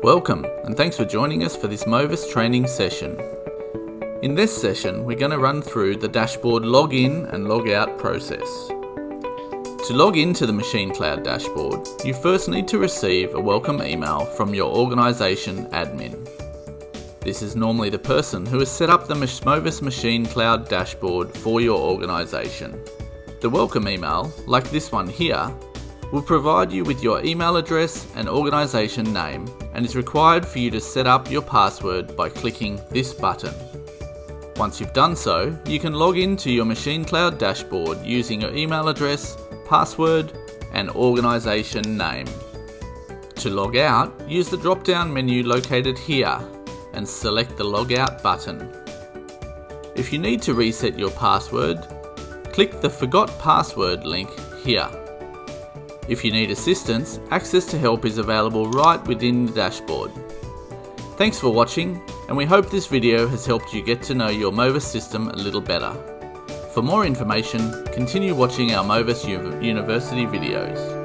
Welcome, and thanks for joining us for this MOVUS training session. In this session, we're going to run through the dashboard login and log out process. To log into the Machine Cloud dashboard, you first need to receive a welcome email from your organisation admin. This is normally the person who has set up the MOVUS Machine Cloud dashboard for your organisation. The welcome email, like this one here, will provide you with your email address and organisation name and is required for you to set up your password by clicking this button. Once you've done so, you can log into your Machine Cloud dashboard using your email address, password and organisation name. To log out, use the drop-down menu located here and select the Log Out button. If you need to reset your password, click the Forgot Password link here. If you need assistance, access to help is available right within the dashboard. Thanks for watching, and we hope this video has helped you get to know your MOVUS system a little better. For more information, continue watching our MOVUS University videos.